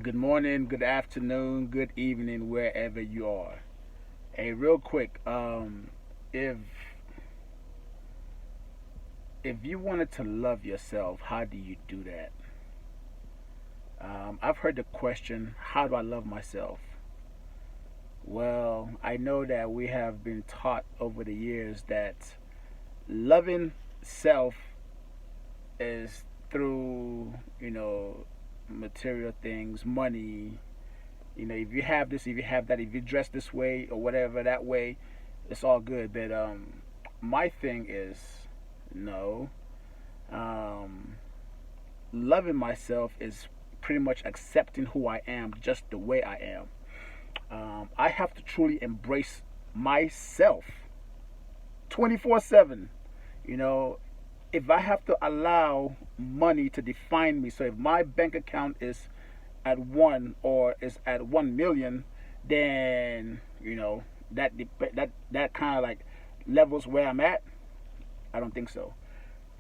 Good morning, good afternoon, good evening, wherever you are. Hey, real quick, if you wanted to love yourself, how do you do that? I've heard the question, how do I love myself? Well, I know that we have been taught over the years that loving self is through, material things, money. If you have this, if you have that, if you dress this way or whatever that way, it's all good. But my thing is no. Um, Loving myself is pretty much accepting who I am, just the way I am. I have to truly embrace myself 24/7. You know, if I have to allow money to define me, so if my bank account is at one or is at 1 million, then that kind of like levels where I'm at. I don't think so.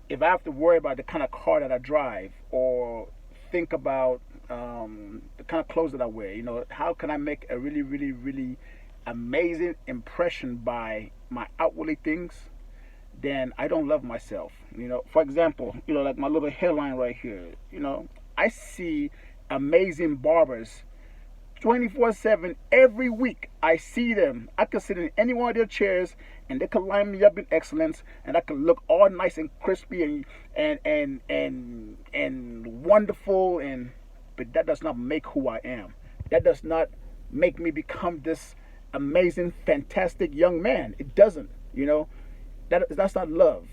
If I have to worry about the kind of car that I drive or think about the kind of clothes that I wear, how can I make a really, really, really amazing impression by my outwardly things? Then I don't love myself. For example, like my little hairline right here. I see amazing barbers 24/7 every week. I see them. I could sit in any one of their chairs and they could line me up in excellence and I could look all nice and crispy and wonderful, and but that does not make who I am. That does not make me become this amazing, fantastic young man. It doesn't, that's not love.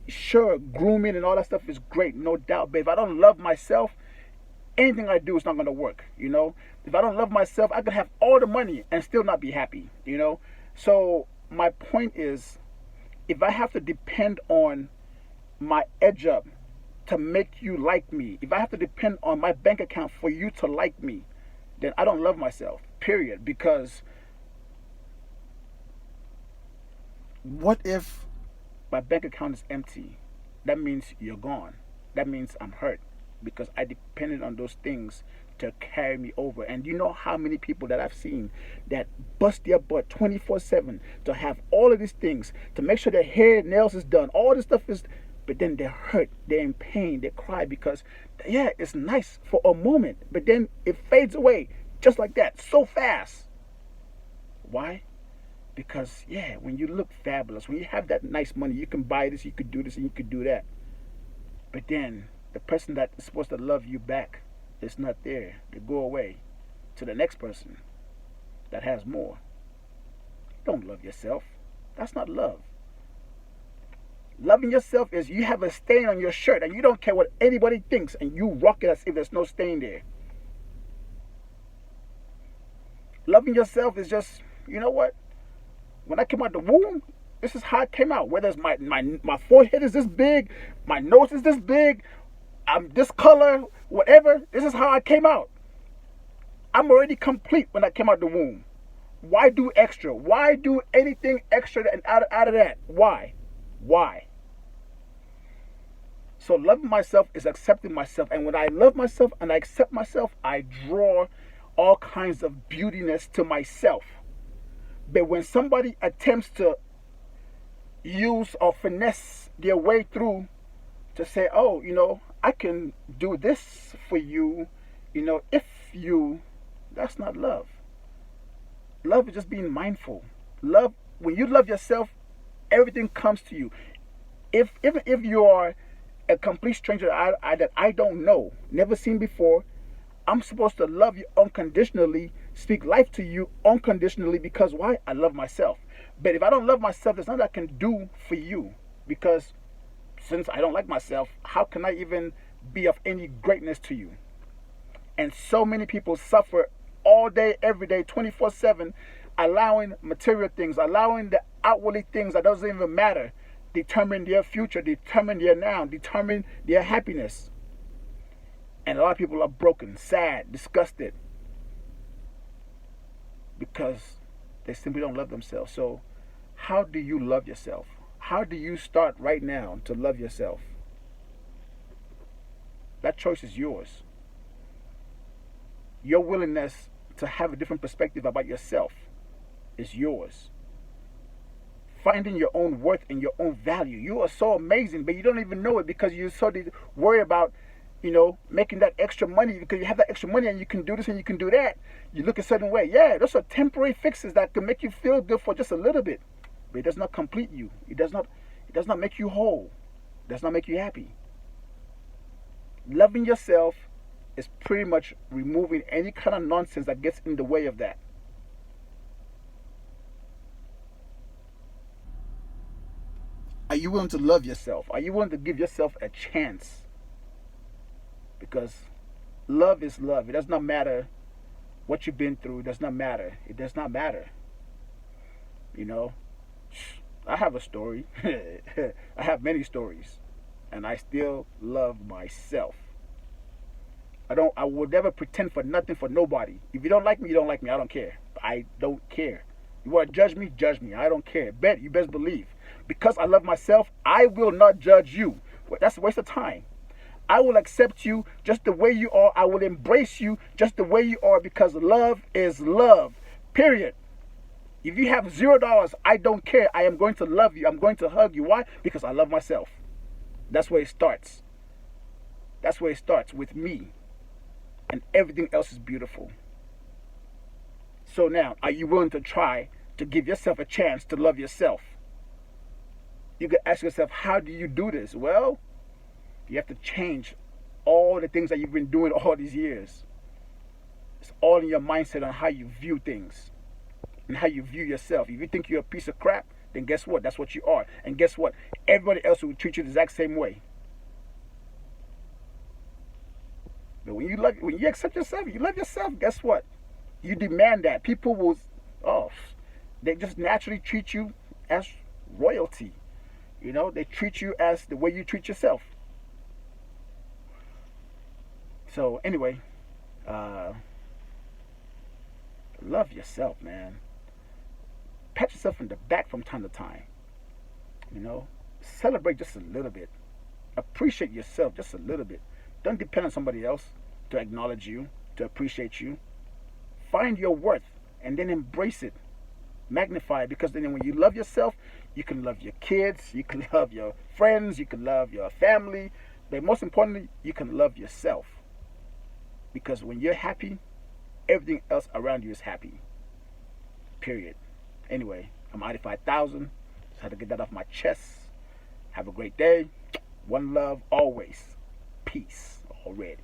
Sure, grooming and all that stuff is great, no doubt, but if I don't love myself, anything I do is not going to work. If I don't love myself, I could have all the money and still not be happy. So my point is, if I have to depend on my edge up to make you like me, if I have to depend on my bank account for you to like me, then I don't love myself, period. Because what if my bank account is empty? That means you're gone. That means I'm hurt because I depended on those things to carry me over. And you know how many people that I've seen that bust their butt 24/7 to have all of these things, to make sure their hair, nails is done, all this stuff is, but then they're hurt, they're in pain, they cry because, yeah, it's nice for a moment, but then it fades away just like that, so fast. Why? Because, yeah, when you look fabulous, when you have that nice money, you can buy this, you could do this, and you could do that. But then the person that is supposed to love you back is not there. They go away to the next person that has more. Don't love yourself. That's not love. Loving yourself is you have a stain on your shirt and you don't care what anybody thinks and you rock it as if there's no stain there. Loving yourself is just, you know what? When I came out the womb, this is how it came out. Whether it's my forehead is this big, my nose is this big, I'm this color, whatever, this is how I came out. I'm already complete when I came out the womb. Why do extra? Why do anything extra and out of that? Why? Why? So loving myself is accepting myself. And when I love myself and I accept myself, I draw all kinds of beautiness to myself. But when somebody attempts to use or finesse their way through to say, oh, I can do this for you, if you, that's not love. Love is just being mindful. Love, when you love yourself, everything comes to you. Even if you are a complete stranger that I don't know, never seen before, I'm supposed to love you unconditionally, speak life to you unconditionally because why? I love myself. But if I don't love myself, there's nothing I can do for you because since I don't like myself, how can I even be of any greatness to you? And so many people suffer all day, every day, 24/7, allowing material things, allowing the outwardly things that doesn't even matter, determine their future, determine their now, determine their happiness. And a lot of people are broken, sad, disgusted because they simply don't love themselves. So, how do you love yourself? How do you start right now to love yourself? That choice is yours. your willingness to have a different perspective about yourself is yours. Finding your own worth and your own value. You are so amazing, but you don't even know it because you sort of worry about, making that extra money because you have that extra money and you can do this and you can do that. You look a certain way. Yeah, those are temporary fixes that can make you feel good for just a little bit, but it does not complete you. It does not make you whole. It does not make you happy. Loving yourself is pretty much removing any kind of nonsense that gets in the way of that. Are you willing to love yourself? Are you willing to give yourself a chance? Because love is love. It does not matter what you've been through. It does not matter. It does not matter. I have a story. I have many stories. And I still love myself. I would never pretend for nothing for nobody. If you don't like me, you don't like me. I don't care. I don't care. You want to judge me? Judge me. I don't care. You best believe. Because I love myself, I will not judge you. That's a waste of time. I will accept you just the way you are. I will embrace you just the way you are because love is love. Period. If you have $0, I don't care. I am going to love you. I'm going to hug you. Why? Because I love myself. That's where it starts. That's where it starts with me. And everything else is beautiful. So now, are you willing to try to give yourself a chance to love yourself? You can ask yourself, how do you do this? Well, you have to change all the things that you've been doing all these years. It's all in your mindset on how you view things and how you view yourself. If you think you're a piece of crap, then guess what? That's what you are. And guess what? Everybody else will treat you the exact same way. But when you accept yourself, you love yourself, guess what? You demand that. People will, they just naturally treat you as royalty. They treat you as the way you treat yourself. So anyway, love yourself, man. Pat yourself in the back from time to time. Celebrate just a little bit. Appreciate yourself just a little bit. Don't depend on somebody else to acknowledge you, to appreciate you. Find your worth and then embrace it. Magnify it, because then when you love yourself, you can love your kids, you can love your friends, you can love your family, but most importantly, you can love yourself. Because when you're happy, everything else around you is happy. Period. Anyway, I'm Adi 5000. Just had to get that off my chest. Have a great day. One love always. Peace already.